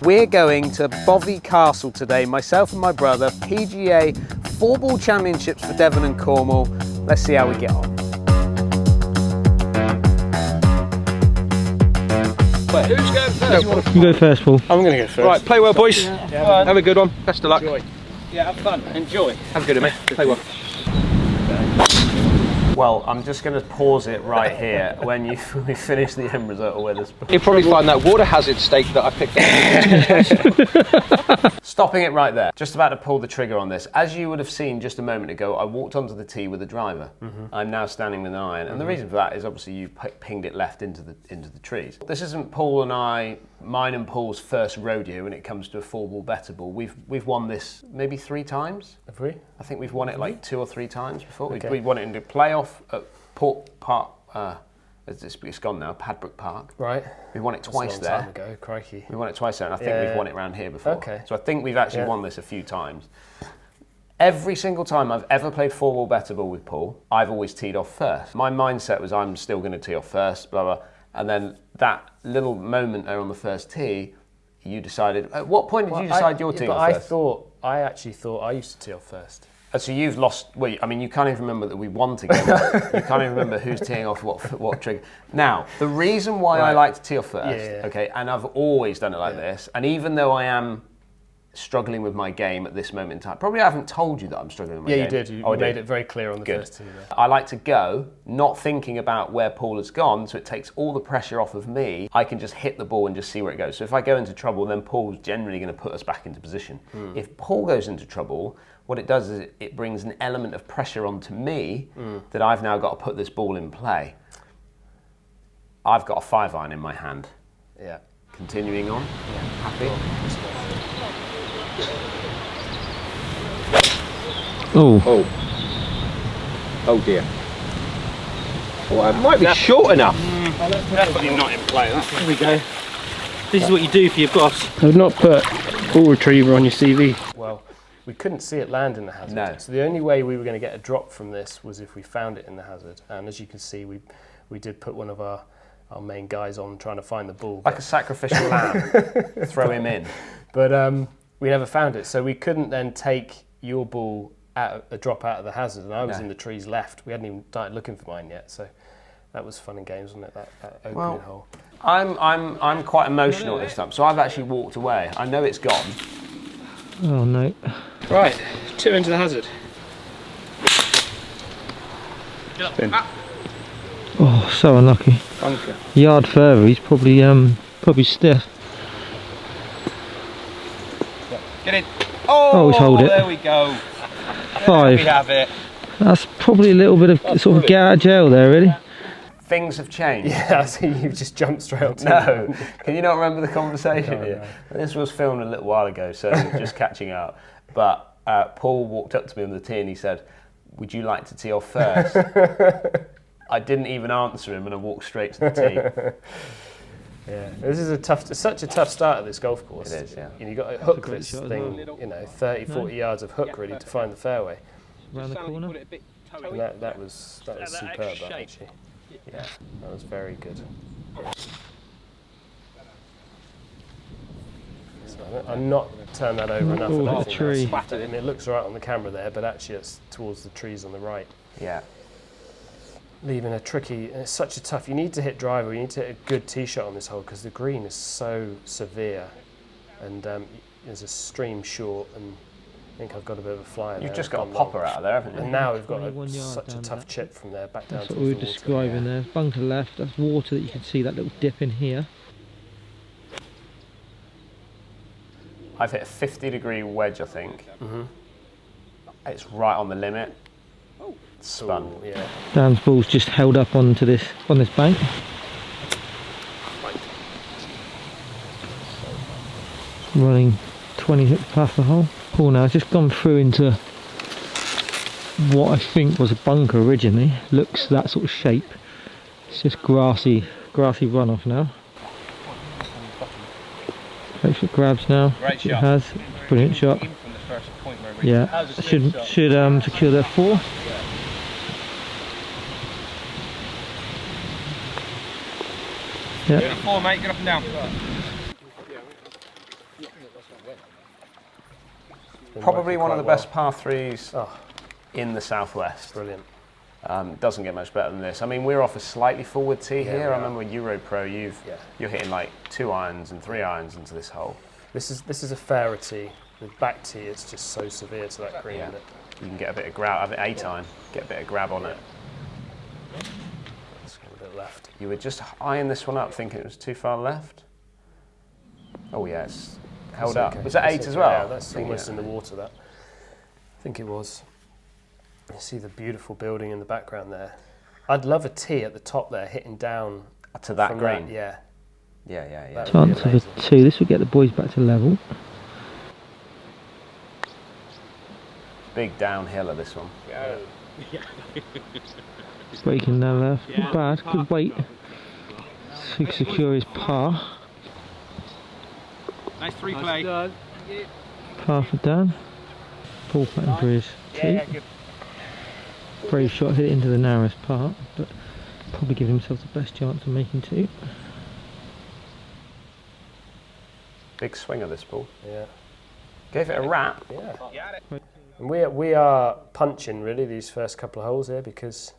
We're going to Bovey Castle today, myself and my brother, PGA 4-ball championships for Devon and Cornwall. Let's see how we get on. Who's going first? You go first, Paul. I'm going to go first. Right, play well, boys. Have a good one. Best of luck. Enjoy. Yeah, have fun. Enjoy. Have a good one, mate. Play well. Well, I'm just going to pause it right here when we finish the end result or where this. You'll probably find that water hazard stake that I picked up. Stopping it right there. Just about to pull the trigger on this. As you would have seen just a moment ago, I walked onto the tee with a driver. I'm now standing with an iron, and the reason for that is obviously you pinged it left into the trees. This isn't mine and Paul's first rodeo when it comes to a 4-ball better ball. We've won this maybe 3 times. Have we? I think we've won it like 2 or 3 times before. Okay. We won it in the playoff at Port Park. It's gone now. Padbrook Park. Right. We won it twice there. That's a long time ago, crikey. We won it twice there, and I think we've won it around here before. Okay. So I think we've actually won this a few times. Every single time I've ever played 4-ball better ball with Paul, I've always teed off first. My mindset was I'm still going to tee off first, blah, blah. And then that little moment there on the first tee, you decided, at what point did you decide you're teeing off first? I actually thought I used to tee off first. So you've lost, well, I mean, you can't even remember that we won together. You can't even remember who's teeing off what trigger. Now, the reason why I like to tee off first, okay, and I've always done it like this, and even though I am struggling with my game at this moment in time, probably I haven't told you that I'm struggling with my game. Yeah, you did. You made it very clear on the first tee there. I like to go, not thinking about where Paul has gone, so it takes all the pressure off of me. I can just hit the ball and just see where it goes. So if I go into trouble, then Paul's generally going to put us back into position. If Paul goes into trouble, what it does is it brings an element of pressure onto me that I've now got to put this ball in play. I've got a 5-iron in my hand. Yeah. Continuing on. Yeah. Happy? Oh dear. Oh, it might be short enough. Definitely not in play. There we go. This is what you do for your boss. I would not put ball retriever on your CV. Well, we couldn't see it land in the hazard. No. So the only way we were going to get a drop from this was if we found it in the hazard. And as you can see, we did put one of our main guys on trying to find the ball. Like a sacrificial lamb. Throw him in. But we never found it. So we couldn't then take your ball a drop out of the hazard, and I was in the trees left. We hadn't even started looking for mine yet. So that was fun and games, wasn't it? That opening hole. I'm quite emotional this time, so I've actually walked away. I know it's gone. Oh no. Right, 2 into the hazard. Spin. Oh, so unlucky. Bunker. Yard further, he's probably stiff. Get in. Oh, he's hold it. There we go. 5. There we have it. That's probably a little bit of sort of get out of jail there, really. Things have changed. Yeah, I see you've just jumped straight up to No, can you not remember the conversation No, here? No. This was filmed a little while ago, so just catching up. But Paul walked up to me on the tee and he said, "Would you like to tee off first?" I didn't even answer him and I walked straight to the tee. Yeah, this is such a tough start at this golf course. It is, yeah. And you got to hook great this shot as thing, well. 30, 40 yards of hook really to find the fairway. Around the corner. And that was superb, that, actually. Yeah, that was very good. So I'm not turn that over enough. Oh, I the think tree. that's- I mean, it looks right on the camera there, but actually it's towards the trees on the right. Yeah. Leaving a tricky, and it's such a tough, you need to hit driver, you need to hit a good tee shot on this hole because the green is so severe, and there's a stream short, and I think I've got a bit of a flyer there. You've just got a popper out of there, haven't you? And now we've got 21 yards such a down tough that. chip from there back down That's to what the we water. were describing there. Bunker left, that's water that you can see, that little dip in here. I've hit a 50-degree wedge, I think. It's right on the limit. Spun. Ooh, yeah. Dan's ball's just held up on this bank. Running 20 hits past the hole. Paul now has just gone through into what I think was a bunker originally. Looks that sort of shape. It's just grassy runoff now. Great for grabs now. Great It shot. has. Brilliant shot. From the first point where we Yeah. Should secure their 4. Yeah. Get a 4, mate. Get up and down. Probably one of the best par threes Oh, in the southwest. brilliant. Doesn't get much better than this. I mean, we're off a slightly forward tee Yeah, here. we I are. remember Euro Pro, you're hitting like 2 irons and 3 irons into this hole. This is a fairer tee. With back tee, it's just so severe to that green. Yeah. Isn't it? You can get a bit of grab, have it 8 iron, get a bit of grab on it. It's got a bit left. You were just eyeing this one up, thinking it was too far left. Oh yeah, it's held That's up. okay. Was that 8 That's as okay. well? Yeah, that's almost in the water. That I think it was. You see the beautiful building in the background there. I'd love a tee at the top there, hitting down To that from green. yeah. Yeah. That would be Chance of a amazing. 2. This will get the boys back to level. Big downhill of this one. Breaking down left. Not bad. Good weight. To secure his par. Nice 3 play. Par for Dan. Ball pattern for his tee. Brave shot, hit it into the narrowest part, but probably give himself the best chance of making 2. Big swing of this ball. Yeah. Gave it a wrap. Yeah. And we are punching really these first couple of holes here because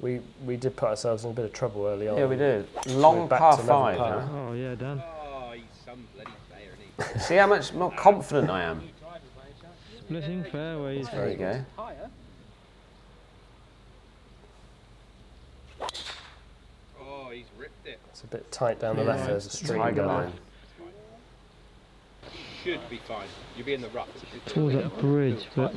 we did put ourselves in a bit of trouble early on. Yeah, we did. Long back par to level 5. par. Huh? Oh yeah, Dan. Oh, he's some bloody player, isn't he? See how much more confident I am. Splitting fairways. There you go. Oh, he's ripped it. It's a bit tight down the left. There's a stream Tiger going. line. Should be fine. You'll be in the rough. Towards that bridge, but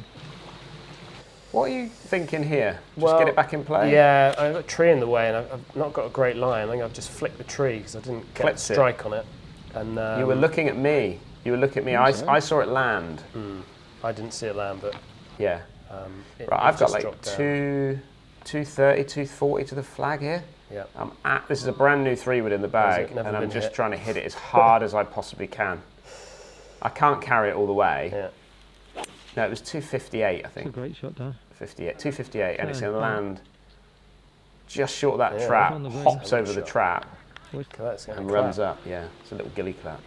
What are you thinking here? Just Well, get it back in play? Yeah, I've got a tree in the way and I've not got a great line. I think I've just flicked the tree because I didn't get a Clipped it. strike on it. And You were looking at me. You were looking at me. I saw it land. I didn't see it land, but Yeah. it, Right, it I've got just like dropped down. 230, 240 to the flag here. Yeah. This is a brand new 3-wood in the bag, never and I'm been just hit? trying to hit it as hard as I possibly can. I can't carry it all the way. Yeah. No, it was 258, I it's a think. great shot, Dan. 258, and it's going to Yeah. land just short of that Yeah, trap, on the green. hops over the Shot. trap, Okay, that's going and to runs up. Yeah, it's a little gilly clap.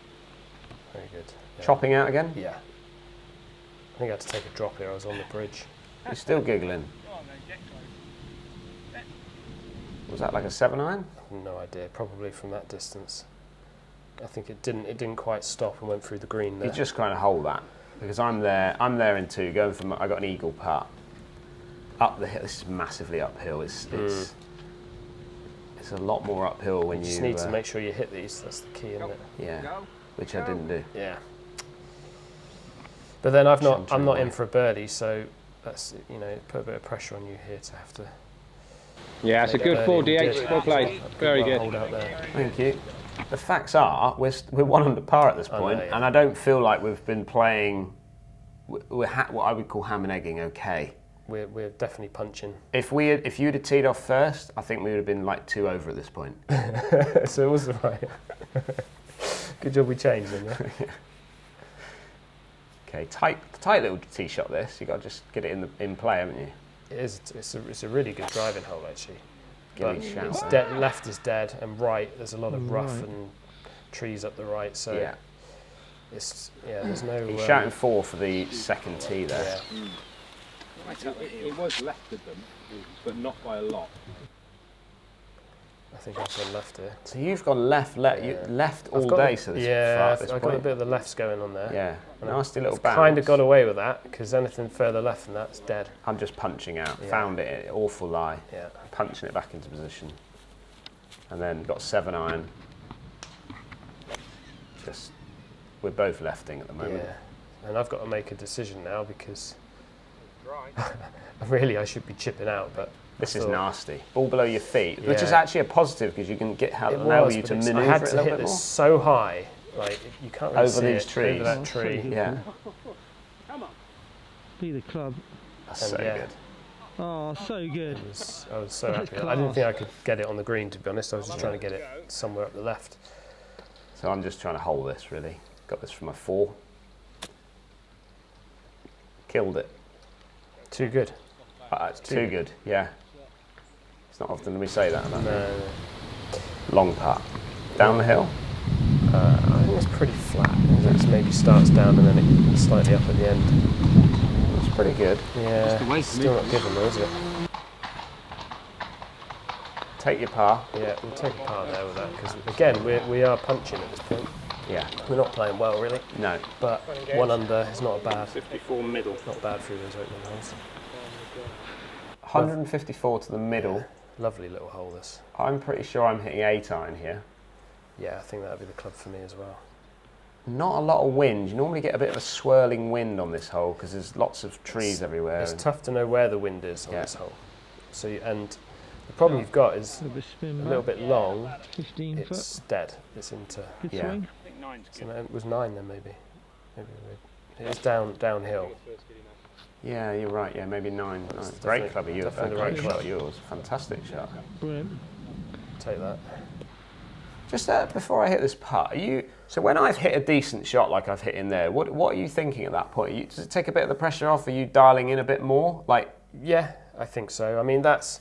Very good. Yeah. Chopping out again? Yeah. I think I had to take a drop here. I was on the bridge. You're still giggling. Was that like a 7-iron? No idea. Probably from that distance. I think it didn't quite stop and went through the green there. You just kind of hold that, because I'm there in 2, going from, I got an eagle putt. Up the hill, this is massively uphill. It's a lot more uphill when You you just need to make sure you hit these. That's the key, isn't it? yeah, which I didn't do. Yeah. But then I'm not away. in for a birdie, so that's put a bit of pressure on you here to have to. Yeah, it's a make good birdie, 4 and we DH. did. Well played. Very good. Hold out there. Thank you. The facts are we're 1 under par at this I know, point, yeah. and I don't feel like we've been playing. We're what I would call ham and egging. Okay. We're definitely punching. If you'd have teed off first, I think we would have been like 2 over at this point. So it was the right. Good job we changed then, yeah. Okay, tight little tee shot. This you got to just get it in play, haven't you? It is. It's a really good driving hole actually. Gilly But shout. it's left is dead, and right there's a lot of rough Right. and trees up the right. So Yeah. there's no. He's shouting 4 for the second tee there. Yeah. It was left of them, but not by a lot. I think I've gone left here. So you've gone left all I've got day. the- So this yeah, far at this I've got a point. bit of the lefts going on there. Yeah, And nasty little I've bounce. kind of got away with that because anything further left than that's dead. I'm just punching out. Yeah. Found it, awful lie. Yeah. Punching it back into position, and then got 7-iron. Just we're both lefting at the moment. Yeah. And I've got to make a decision now because really I should be chipping out, but This is still- nasty. Ball below your feet, which is Yeah. actually a positive because you can It allow was, you but to it's- manoeuvre I had it a to little hit bit this more. so high, like you can't really Over see these it, trees. over that tree. Yeah, Be the club. that's And so yeah. good. Oh, so good. I was so That's happy. I didn't class. think I could get it on the green, to be honest. I was just trying to get it somewhere up the left. So I'm just trying to hold this really. Got this from a 4. Killed it. Too good. It's too good. Yeah. It's not often we say that about me. No, Long putt. Down the hill. I think it's pretty flat. There's That maybe starts down and then it's slightly up at the end. That's pretty good. Yeah, still not given though, is it? Take your par. Yeah, we'll take a par there with that, because again, we are punching at this point. Yeah. We're not playing well, really. No. But 1 under is not a bad. 54 middle. Not bad through those opening holes. 154 to the middle. Lovely little hole, this. I'm pretty sure I'm hitting 8 iron here. Yeah, I think that would be the club for me as well. Not a lot of wind. You normally get a bit of a swirling wind on this hole because there's lots of trees everywhere. It's tough to know where the wind is on Yeah. this hole. So and the problem you've got is a a little bit long. 15 It's foot. dead. It's into. Good yeah. swing. So it was 9 then maybe. It's downhill. Yeah, you're right. Yeah, maybe 9. That's Great club of yours. definitely the right Great club. shot of yours. Fantastic shot. Brilliant. Take that. Just before I hit this putt, so when I've hit a decent shot like I've hit in there, what are you thinking at that point? Does it take a bit of the pressure off? Are you dialing in a bit more? Like, Yeah, I think so. I mean, that's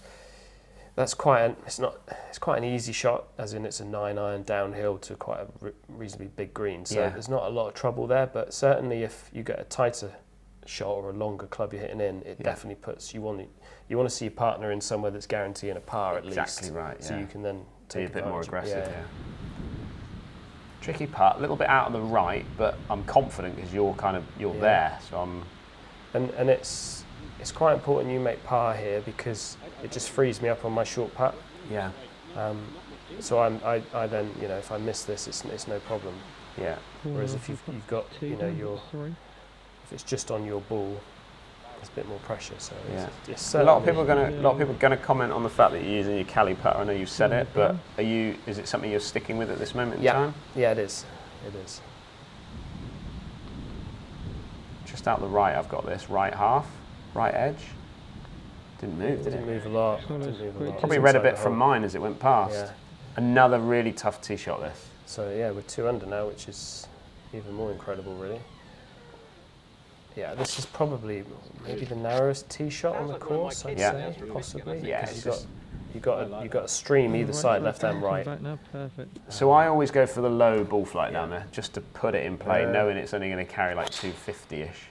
quite it's quite an easy shot, as in it's a 9 iron downhill to quite a reasonably big green. So Yeah. there's not a lot of trouble there. But certainly, if you get a tighter shot or a longer club you're hitting in, it definitely puts you want to see your partner in somewhere that's guaranteeing a par at least. Exactly right. So yeah. you can then Be take a bit more advantage. aggressive. Yeah. Tricky putt, a little bit out of the right, but I'm confident because you're Yeah. there. So I'm. And it's quite important you make par here, because it just frees me up on my short putt. Yeah. So I then, if I miss this, it's no problem. Yeah. Whereas if you've got if it's just on your ball, there's a bit more pressure. So Yeah. it's A lot of people certainly- are gonna comment on the fact that you're using your Cali putter. I know you've said it, but is it something you're sticking with at this moment in Yeah. time? Yeah, it is. It is. Just out the right, I've got this right half, right edge. Didn't move, did Didn't it? move a lot. Well, Didn't it's move a great lot. to Probably It's read a inside bit the from hole. mine as it went past. Yeah. Another really tough tee shot. This. So yeah, we're 2 under now, which is even more incredible, really. Yeah, this is probably maybe the narrowest tee shot on the course, I'd Yeah. say, possibly. Yeah, because it's you've got a stream either side, left and right. Back now, perfect. So I always go for the low ball flight down there, just to put it in play, Yeah. knowing it's only going to carry like 250-ish.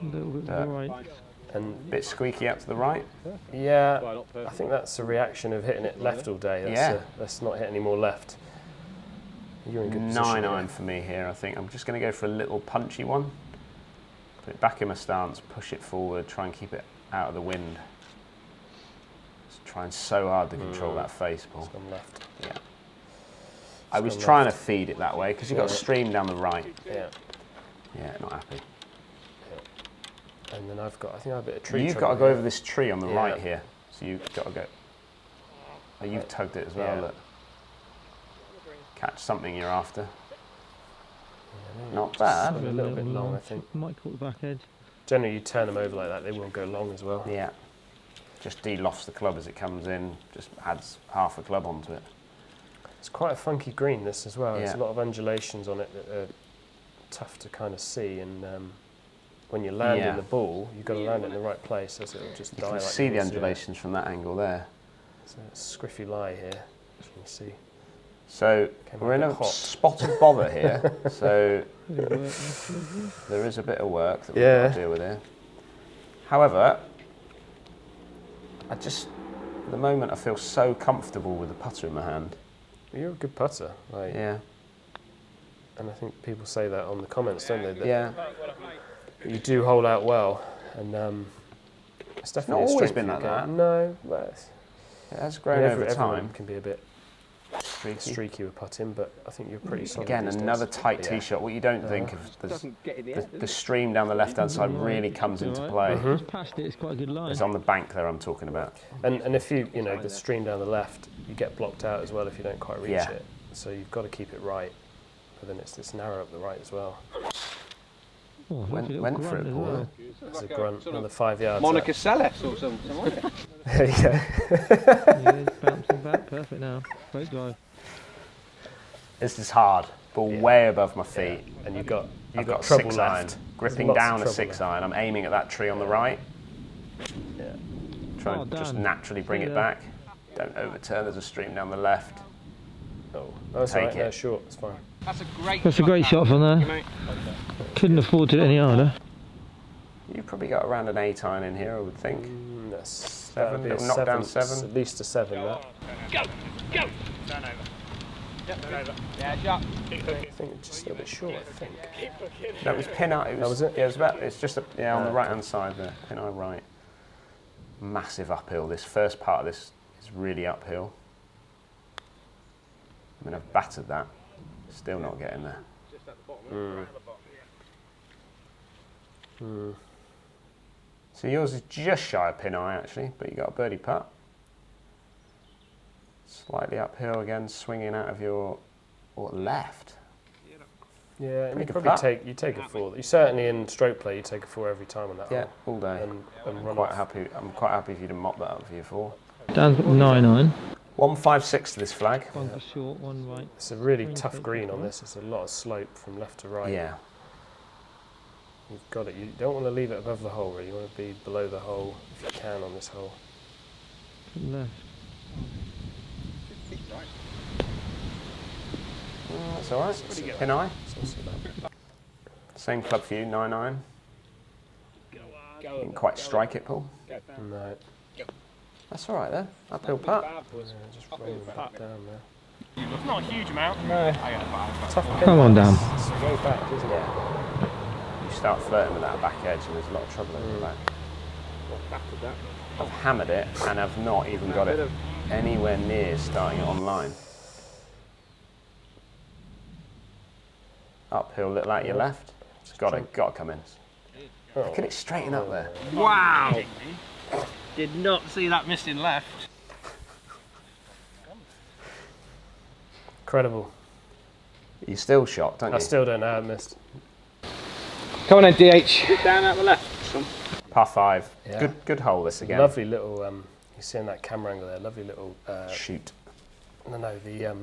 A little bit to the right. And Bit squeaky up to the right. yeah, I think that's a reaction of hitting it left all day. Let's not hit any more left. You're in good position. 9 here. iron for me here, I think. I'm just going to go for a little punchy one. Put it back in my stance, push it forward, try and keep it out of the wind. Just trying so hard to control that face, Paul. It's gone left. Yeah. I was gone trying left. to feed it that way because you've got a Yeah. stream down the right. Yeah. Yeah, not happy. And then I think I have a bit of tree You've got trouble to go here. over this tree on the Yeah. right here. So you've got to go. Oh, you've tugged it as well, Yeah. look. Catch something you're after. Not bad. A little bit long, I think. Might caught the back edge. Generally, you turn them over like that, they will go long as well. Yeah. Just de-lofts the club as it comes in, just adds half a club onto it. It's quite a funky green, this as well. There's Yeah. a lot of undulations on it that are tough to kind of see, and when you land Yeah. in the ball, you've got to land it in the right place, else it'll just You die. can like see the this, yeah. undulations from that angle there. It's a scriffy lie here, as you can see. So Came we're up in a a bit hot. spot of bother here. So Bit of work there. there is a bit of work that we've Yeah. got to deal with here. However, at the moment I feel so comfortable with the putter in my hand. You're a good putter, like, Yeah. and I think people say that on the comments, don't they? That Yeah. you do hold out well, and it's definitely not a always strength been of like your that. game. No, but It has grown over everyone time. can be a bit Streaky. streaky with putting, but I think you're pretty solid. Again, these days. another tight Yeah. tee shot. What you don't think of, the stream down the left-hand side really comes into play. Just past it, it's quite a good line. It's on the bank there I'm talking about. And if you the stream down the left, you get blocked out as well if you don't quite reach Yeah. it. So you've got to keep it right. But then it's narrow up the right as well. Oh, Went- lovely little went for grunt it, as Paul. well. There's a grunt, another 5 yards. Monica Seles or something, wasn't it? There you go. Yeah, bouncing back, perfect now. Great drive. This is hard. Ball way above my feet. And you've got I've got a trouble 6 left. iron. There's Gripping lots of down a trouble 6 left. iron. I'm aiming at that tree on the right. Yeah. Trying Oh, to just Dan. naturally bring it Yeah. back. Don't overturn. There's a stream down the left. Oh, that's Take right. it. No, short. It's fine. That's a great shot from there. Couldn't afford to get any harder. You've probably got around an 8 iron in here, I would think. That's 7, that'd be a little knockdown 7. 7. At least a 7. That. Go! Turn over. Yep, turn over. Yeah, sharp. I think it's just a little bit short. I think. That was pin eye. That was it? Yeah, it was about. It's just on the Okay. right hand side there. Pin eye right. Massive uphill. This first part of this is really uphill. I mean, I've battered that. Still not getting there. Just at the bottom. Right at the bottom. So yours is just shy of pin eye actually, but you got a birdie putt. Slightly uphill again, swinging out of your left. Yeah, and you Pretty good probably putt. take a 4. You certainly in stroke play you take a 4 every time on that. Yeah, hole. all day. And I'm run quite off. happy. I'm quite happy if you'd have mopped that up for your 4. Dan's got 9 iron. 156 to this flag. One for short, one right. It's a really Green tough take green it on on. this. It's a lot of slope from left to right. Yeah. You've got it. You don't want to leave it above the hole, really. You want to be below the hole if you can on this hole. Left. That's all right. Pin eye. It's also that. Same club for you, 9 iron. You didn't quite strike it, Paul. No, That's all right there. Uphill putt. just rolling back down there. It's not a huge amount. No. Tough pin. Come on, Dan. It's way back, isn't it? You start flirting with that back edge, and there's a lot of trouble over the back. I've hammered it, and I've not even got it anywhere near starting it on line. Uphill, little out your left. It's got to come in. Oh. Look at it straighten up there. Wow! Did not see that missing left. Incredible. You still shot, don't you? I still don't know how I missed. Come on then, DH. Down at the left. Par 5. Yeah. Good hole this again. Lovely little, you see in that camera angle there, lovely little, Shoot. the,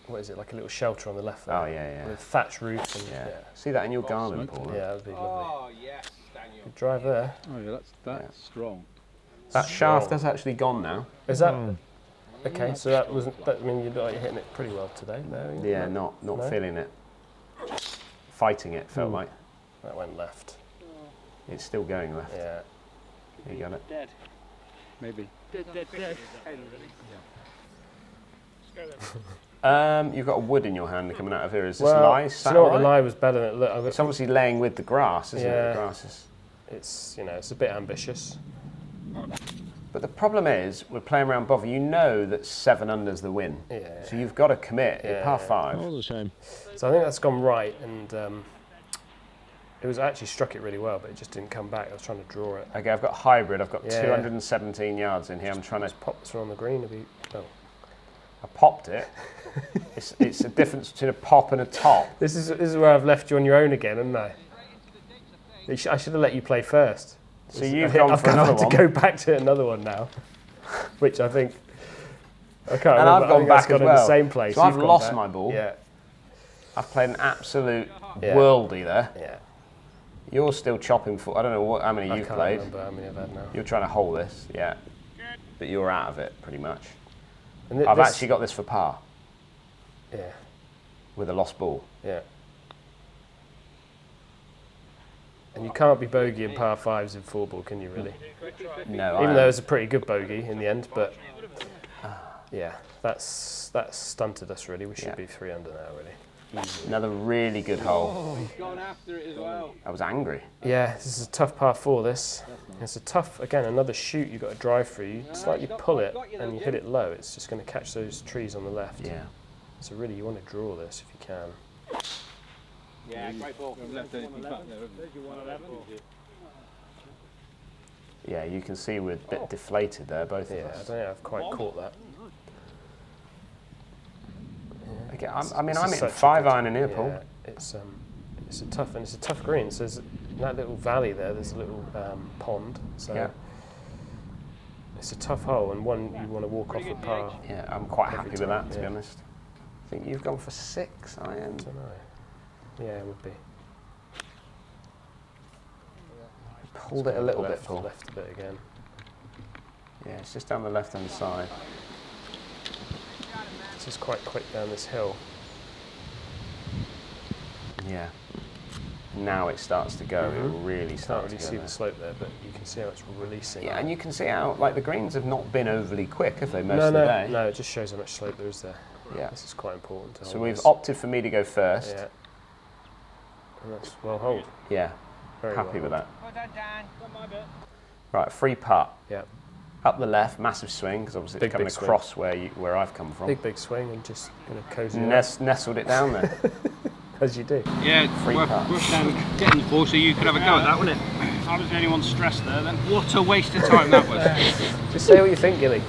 what is it, like a little shelter on the left there. Oh, yeah. With thatch roof and, Yeah. yeah. See that in your garden, Paul? Yeah, that would be lovely. Oh, yes, Daniel. Good drive there. Oh yeah, that's strong. That shaft has actually gone now. Is that, okay, so that wasn't, I mean, you're hitting it pretty well today, no? Yeah, not No? feeling it. Fighting it, felt like. That went left. It's still going left. Yeah. You got it. Dead. Maybe. Dead. You've got a wood in your hand coming out of here. Is this Well, lie? do Is you that know what, all the right? lie was better than it looked. It's obviously laying with the grass, isn't it? Yeah. The grass is. It's, you know, it's a bit ambitious. But the problem is, we're playing around Bovey. You know that 7 under's the win. Yeah. So you've got to commit. Yeah, Par yeah. 5. That was a shame. So I think that's gone right, and it was actually struck it really well, but it just didn't come back. I was trying to draw it. Okay, I've got hybrid. I've got Yeah. 217 yards in here. I'm trying to. Pop this one on the green. I popped it. it's a difference between a pop and a top. This is where I've left you on your own again, haven't I? I should have let you play first. So you've gone for another I've one. to go back to another one now, which I think I can't And remember. I've I gone think that's back gone as in well. the same place. So I've You've gone lost back. my ball. Yeah, I've played an absolute Yeah. worldie there. yeah. You're still chopping for. I don't know how many I you've can't played. remember how many I've had now. You're trying to hold this, yeah. But you're out of it pretty much. And I've this- actually got this for par Yeah, with a lost ball. yeah. And you can't be bogey in par 5s in 4-ball, can you really? No, Even though it's a pretty good bogey in the end, but yeah, that's stunted us really. We should Yeah. be 3 under now, really. another really good hole. Gone after it as well. I was angry. Yeah, this is a tough par 4. This it's a tough, again, another shoot you've got to drive through. You slightly pull it and you hit it low. It's just going to catch those trees on the left. Yeah. So really, you want to draw this if you can. Yeah, great ball. Left anything back there, haven't you? Yeah, you can see we're a bit deflated there, both Yeah, of I us. don't know. I've quite caught that. Okay, This I'm is hitting such a 5 good- iron in here, Paul. Yeah, it's a tough green. So there's that little valley there. There's a little pond. So Yeah. it's a tough hole and one you want to walk off a par. Yeah, I'm quite Every happy with time, that, to be yeah. honest. I think you've gone for 6 iron. I don't know. Yeah, it would be. Pulled it a little bit, left, Paul. Left a bit again. Yeah, it's just down the left-hand side. It's This is quite quick down this hill. Yeah. Now it starts to go. It will really Can't start really to go see there. the slope there, but you can see how it's releasing. Yeah, and you can see how, like, the greens have not been overly quick, have they, most of the day? No, it just shows how much slope there is there. Yeah. This is quite important to So hold we've this. opted for me to go first. Yeah. And that's well hold. Yeah. Very Happy well with that. Well done, Dan. Got my bit. Right, free putt. Yeah. Up the left, massive swing, because obviously Big, it's coming big swing. across where I've come from. Big swing and just going to cozy it Nestled it down there. up, as you do. Yeah, Free putt. worth getting the ball so you could have a go at that, wouldn't it? I was the only one stressed there then. What a waste of time that was. Just say what you think, Gilly.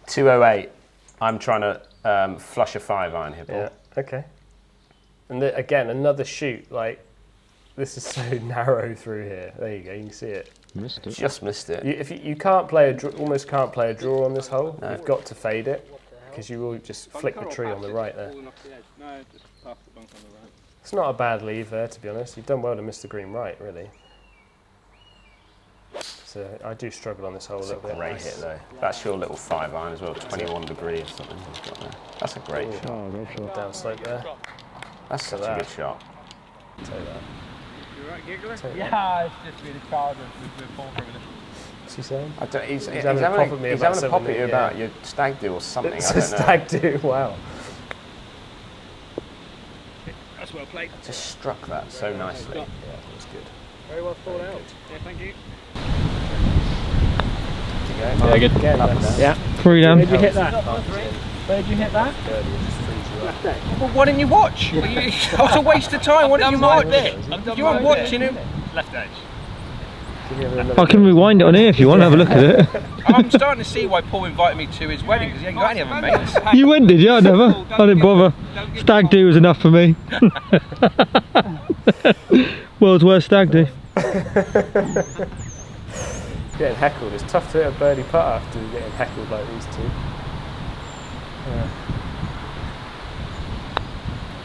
208. I'm trying to flush a 5-iron here, Paul. Yeah. Okay. And again, another shoot. Like, this is so narrow through here. There you go. You can see it. Missed it. Just missed it. If you can't play almost can't play a draw on this hole. No. You've got to fade it because you will just flick the tree on the right there. No, just past the bunk on the right. It's not a bad leave there, to be honest. You've done well to miss the green right, really. So I do struggle on this hole a little bit. Great hit though. That's your little 5-iron as well, 21 degrees or something he's got there. That's a great shot. Oh, great shot. Down slope there. That's such a that. good shot. Take that. You alright, giggler? Take that. Yeah, it's just really hard with Paul for a minute. What's he saying? I don't, he's having a pop at me he's about having a pop at something, you yeah. about your stag do or something. It's I a don't know. stag do. Wow. That's well played. Just struck that so nicely. Yeah, that was good. Very well thought out. Yeah, thank you. Yeah, good. Again, that's Yeah. 3 down. Where'd you hit that? Where'd you hit that? birdie, it just frees you up. Well, why didn't you watch? Well, that was a waste of time. Why didn't you watch? You weren't watching him. Left edge. Give me another I can rewind it on here if you want to have a look at it. I'm starting to see why Paul invited me to his wedding because he ain't got any other mates. You went, did you? I never. I didn't bother. Stag do was enough for me. World's worst stag do. Getting heckled. It's tough to hit a birdie putt after getting heckled like these two.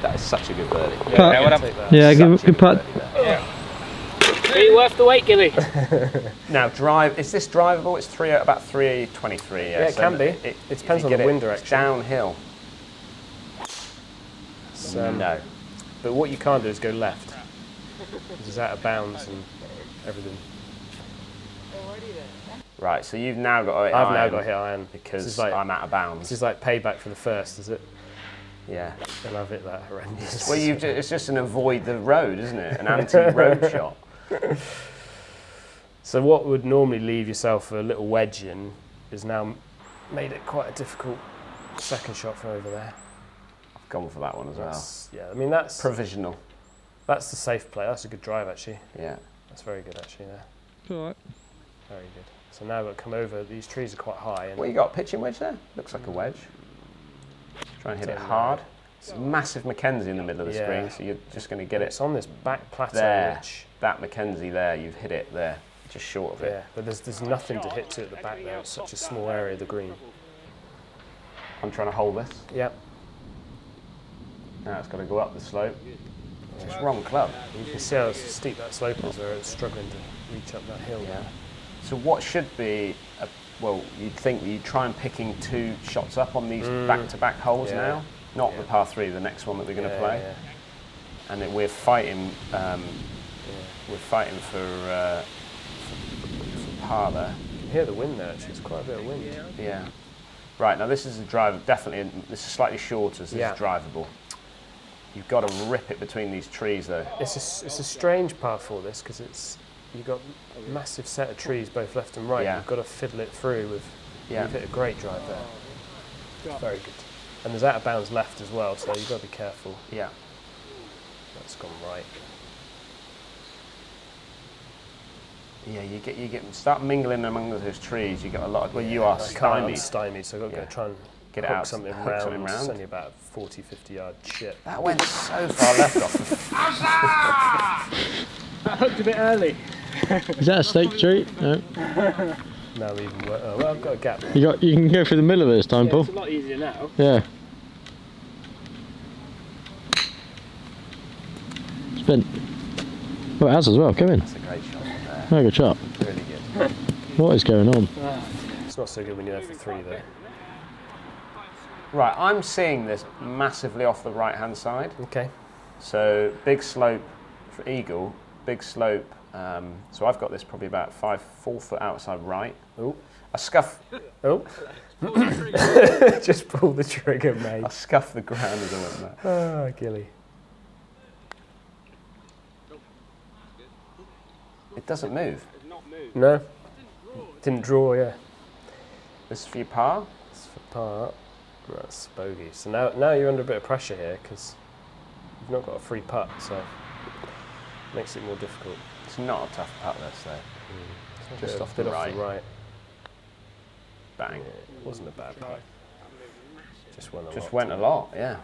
That is such a good birdie. Putt. Yeah, well, Take that. Yeah, Such a good putt. birdie Really worth the wait, Gilly. there. Now, is this drivable? It's about 323. Yeah, it can be. It depends on the wind direction. It's downhill. It's, No. But what you can't do is go left. Because it's out of bounds and everything. Right, so you've now got to hit I've iron now got to hit iron. because This is like, I'm out of bounds. this is like payback for the first, is it? Yeah. And I've hit that horrendous. Well, it's just an avoid the road, isn't it? An anti-road shot. So what would normally leave yourself a little wedge in is now made it quite a difficult second shot from over there. I've gone for that one as well. Yeah, I mean that's Provisional. the safe play. That's a good drive actually. Yeah. That's very good actually there. Alright. Very good. So now we've come over. These trees are quite high. And What you got? A pitching wedge there? Looks like a wedge. Try and hit it Don't know. hard. It's a massive Mackenzie in the middle of the Yeah. screen, so you're just going to get it it's on this back plateau. there. Which, That Mackenzie there, you've hit it there, just short of it. yeah, but there's nothing to hit to at the back there. It's such a small area of the green. I'm trying to hold this. Yep. Now it's got to go up the slope. It's wrong club. You can see how steep that slope is, where it's struggling to reach up that hill. Yeah. So what should be, well, you'd think that you'd try and picking 2 shots up on these back-to-back holes Yeah. now, not Yeah. the par 3, the next one that we're going to Yeah, play. yeah. And then we're fighting. We're fighting for par there. You can hear the wind there. Actually, it's quite a bit of wind. Yeah. Right, now this is a drive, definitely, this is slightly shorter, so this Yeah. is drivable. You've got to rip it between these trees though. It's a strange par for this because you've got a massive set of trees both left and right. Yeah. You've got to fiddle it through with. Yeah. You've hit a great drive there. Very good. And there's out of bounds left as well, so you've got to be careful. Yeah. That's gone right. Yeah, you get start mingling among those trees, you get a lot of, well you are I can't, I'm stymied. stymied, so I've got to Yeah. go try and Get it hook out, something hook round. something It's round. only about 40, 50 yard chip. That went so far left off. That hooked a bit early. Is that a stake tree? No. Now we even work. Oh, well, I've got a gap. You can go through the middle of it this time, Paul. It's a lot easier now. Yeah. Spin. Oh, it has as well. Come in. That's a great shot there. Very good shot. Really good. What is going on? It's not so good when you're there for 3 though. Right, I'm seeing this massively off the right-hand side. Okay. So big slope for eagle, big slope. So I've got this probably about 4 foot outside right. Oh. I scuff. Oh. Just pull the trigger, mate. I scuff the ground as I went there. Oh, Gilly. It doesn't move. No. Didn't draw, yeah. This is for your par. It's for par. That's bogey. So now you're under a bit of pressure here because you've not got a free putt, so it makes it more difficult. It's not a tough putt, let's say. Just off the Bit right. off the right. Bang. Yeah, it wasn't a bad putt. Just went a lot. Just went a lot, yeah.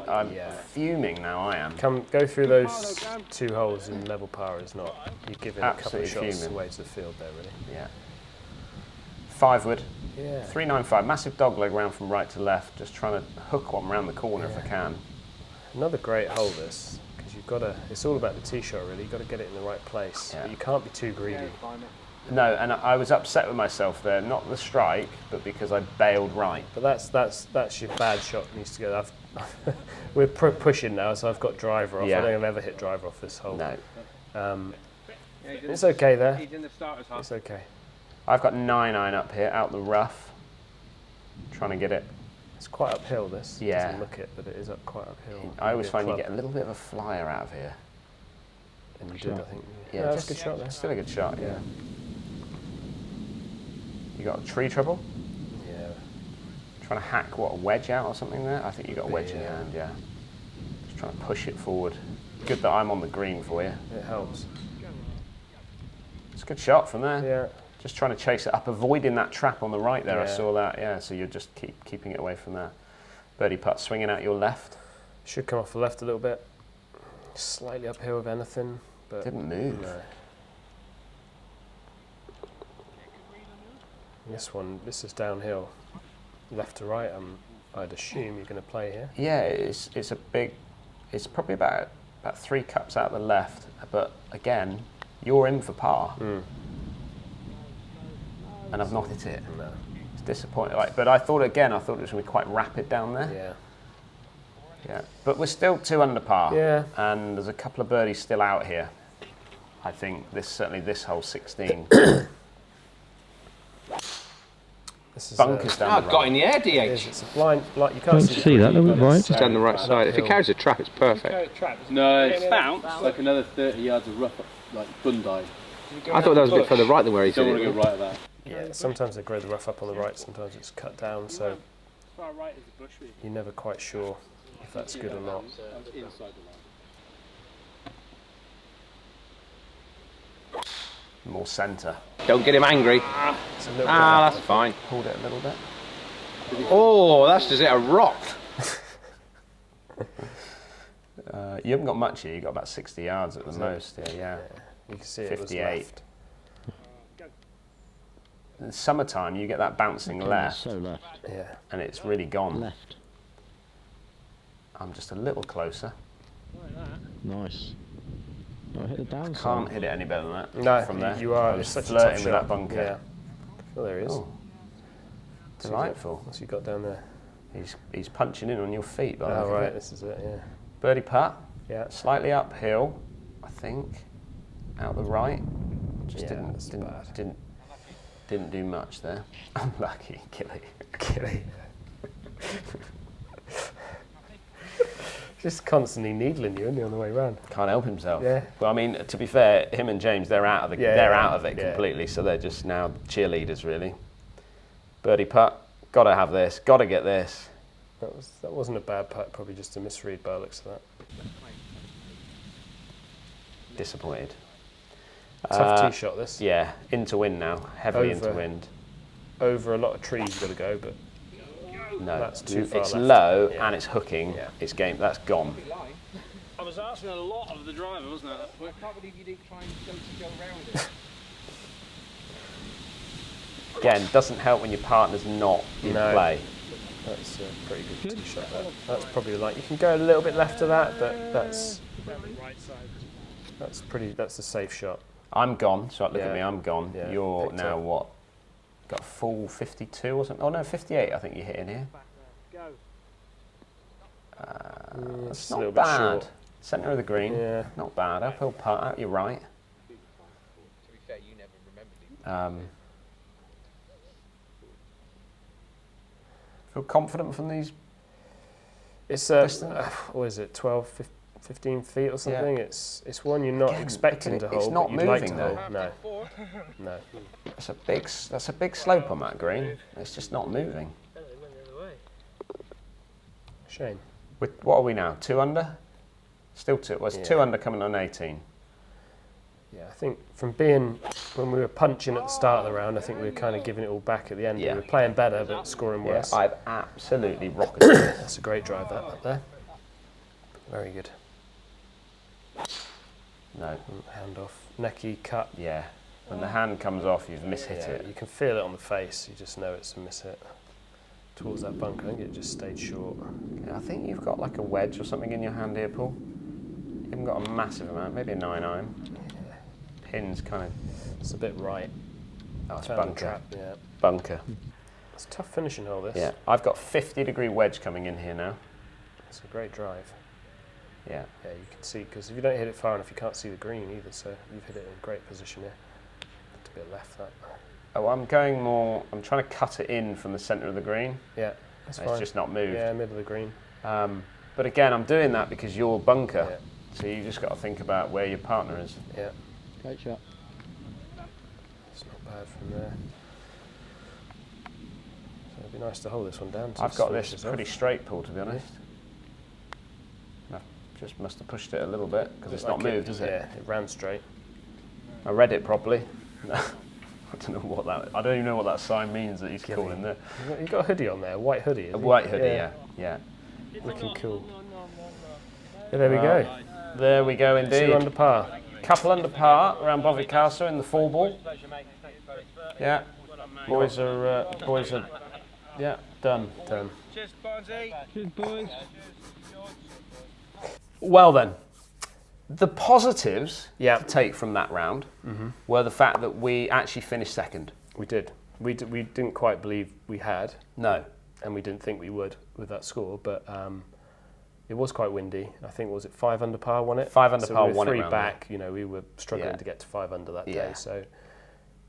I'm Yeah. fuming now, I am. Go through those 2 holes in level par is not. You're giving a couple of Absolutely shots fuming. away to the field there, really. Yeah. 5 wood. Yeah. 395, massive dogleg round from right to left, just trying to hook one round the corner if I can. Another great hole, this, because you've got to. It's all about the tee shot, really. You've got to get it in the right place. Yeah. But you can't be too greedy. No, and I was upset with myself there, not the strike, but because I bailed right. But that's your bad shot needs to go. We're pushing now, so I've got driver off. Yeah. I don't think I've ever hit driver off this hole. No. It's okay there. He's in the starter's half. It's okay. I've got 9-iron up here, out the rough, trying to get it. It's quite uphill, this. Yeah. Doesn't look it, but it is up quite uphill. I always Maybe a find you club. get a little bit of a flyer out of here. And you did, I think. Yeah, that's just a good shot there. Still a good shot, yeah. You got a tree trouble? Yeah. Trying to hack, what, a wedge out or something there? I think you got a wedge in your Yeah. hand, yeah. Just trying to push it forward. Good that I'm on the green for you. It helps. It's a good shot from there. Yeah. Just trying to chase it up, avoiding that trap on the right there. I Yeah. saw that, yeah. So you're just keeping it away from there. Birdie putt swinging out your left. Should come off the left a little bit. Slightly uphill, if anything, but Didn't move. no. This is downhill, left to right. I'd assume you're going to play here. Yeah, it's a big. It's probably about 3 cups out the left, but again, you're in for par, and I've not hit it. No. It's disappointing. But I thought it was going to be quite rapid down there. Yeah. Yeah, but we're still 2 under par. Yeah. And there's a couple of birdies still out here. I think certainly this hole 16. This is Bunkers down the right. Got in the air, It is, DH. it's a blind. Like you can't Don't see see that, though, but right? it's, It's down the right side. If it uphill. carries a trap, it's perfect. No, it's bounce. Like another 30 yards of rough, like Bundy. I thought that was a bit further right than where he Don't said want to it. go right at that. Yeah, sometimes they grow the rough up on the right, sometimes it's cut down, so As far right as the bush. you're never quite sure if that's good or not. Inside the line. More centre. Don't get him angry. It's a little That's fine. Pulled it a little bit. Oh, that's just it, a rock. You haven't got much here. You've got about 60 yards at the most. Yeah. you can see it was 58. left. In summertime, you get that bouncing left, So left. Yeah. and it's really gone. Left. I'm just a little closer. Nice. No, hit the downside. Can't hit it any better than that. No, from there. you are. I was It's such a flirting tough with shot. that bunker. Yeah. Oh, there he is. Oh, delightful. What's he got down there? He's punching in on your feet. By the Oh, look of right. it. This is it. Yeah. Birdie putt, Yeah. slightly uphill, I think, out the right. Just Yeah, that's bad. didn't do much there. Unlucky, Gilly. Gilly. Just constantly needling you, isn't he, on the way round? Can't help himself. Yeah. Well, I mean, to be fair, him and James, they're out of it. Yeah, they're yeah, out of it yeah. completely. So they're just now cheerleaders, really. Birdie putt. Got to have this. Got to get this. That wasn't a bad putt. Probably just a misread by the looks of that. Disappointed. Tough tee shot. This. Yeah, into wind now. Heavily into Over. wind. Over a lot of trees. You've got to go, but No, That's too far it's left. low Yeah. and it's hooking. Yeah. It's game. That's gone. I was asking a lot of the driver, wasn't I? I can't believe you didn't try and go around it. Again, doesn't help when your partner's not in No. play. that's a pretty good tee shot. That's probably like you can go a little bit left of that, but that's pretty. That's a safe shot. I'm gone. So look Yeah. at me. I'm gone. Yeah, You're picked now up. what? got a full 52 or something. Oh no, 58 I think you hit in here. That's a little not bit bad. short. Centre of the green, Yeah. not bad. Uphill putt, out your right. Feel confident from these? It's what is it, 12, 15 feet or something? Yeah. It's one you're not Again, expecting to it's hold, not but you'd like to moving, though. hold. No. That's a big slope on that green. It's just not moving. Shame. What are we now? 2 under? Still 2. Well, it's 2 under coming on 18. Yeah, I think when we were punching at the start of the round, I think we were kind of giving it all back at the end. Yeah. We were playing better, but scoring worse. I've absolutely rocketed it. That's a great drive, that up there. Very good. No. Hand off. Necky cut. Yeah. When the hand comes off, you've mishit Yeah, it. you can feel it on the face. You just know it's a miss hit. Towards that bunker, I think it just stayed short. Yeah, I think you've got like a wedge or something in your hand here, Paul. You haven't got a massive amount, maybe a 9-iron. Pin's kind of... It's a bit right. Oh, it's Found the bunker. trap, yeah. Bunker. It's a tough finishing hole, this. Yeah, I've got 50-degree wedge coming in here now. It's a great drive. Yeah. Yeah, you can see, because if you don't hit it far enough, you can't see the green either, so you've hit it in a great position here. A bit left, that. Oh, I'm trying to cut it in from the centre of the green. Yeah, that's It's fine. just not moved. Yeah, middle of the green. But again, I'm doing that because you're bunker. Yeah. So you just got to think about where your partner is. Yeah, Great shot. it's not bad from there. So it'd be nice to hold this one down. I've got this switch pretty off. straight, Paul, to be honest. I just must have pushed it a little bit because it's not Like moved, is it? Yeah, it ran straight. I read it properly. I don't know what that. I don't even know what that sign means that he's calling there. You've got a hoodie on there, a white hoodie. A white hoodie, yeah. Looking cool. Yeah, there we go. There we go, 2 indeed. under par. Couple under par around Bovey Castle in the 4-ball. Yeah, boys are yeah, done. Cheers, Barnesy. Cheers, boys. Well then, the positives Yeah. to take from that round were the fact that we actually finished second. We did. We didn't quite believe we had, No, and we didn't think we would with that score, but it was quite windy. I think, was it 5 under par won it? 5 under so par we were won it 3 round back. You know, we were struggling Yeah. to get to 5 under that Yeah. day. So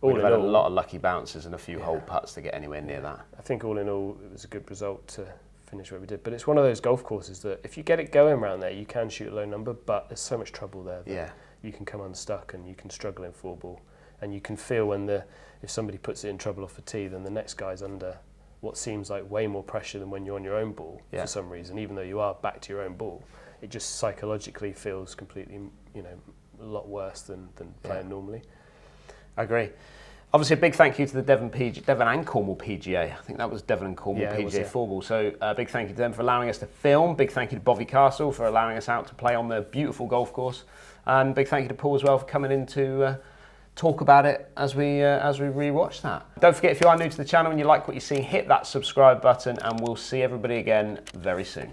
we'd all have in had all, a lot of lucky bounces and a few hole putts to get anywhere near that. I think all in all, it was a good result to finish where we did. But it's one of those golf courses that if you get it going around there, you can shoot a low number, but there's so much trouble there that Yeah. you can come unstuck and you can struggle in 4-ball. And you can feel when if somebody puts it in trouble off the tee, then the next guy's under what seems like way more pressure than when you're on your own ball Yeah. for some reason, even though you are back to your own ball. It just psychologically feels completely, a lot worse than playing normally. I agree. Obviously, a big thank you to the Devon and Cornwall PGA. I think that was Devon and Cornwall Yeah, it was, PGA yeah. 4-ball. So a big thank you to them for allowing us to film. Big thank you to Bovey Castle for allowing us out to play on the beautiful golf course. And big thank you to Paul as well for coming in to talk about it as we re-watch that. Don't forget, if you are new to the channel and you like what you're seeing, hit that subscribe button and we'll see everybody again very soon.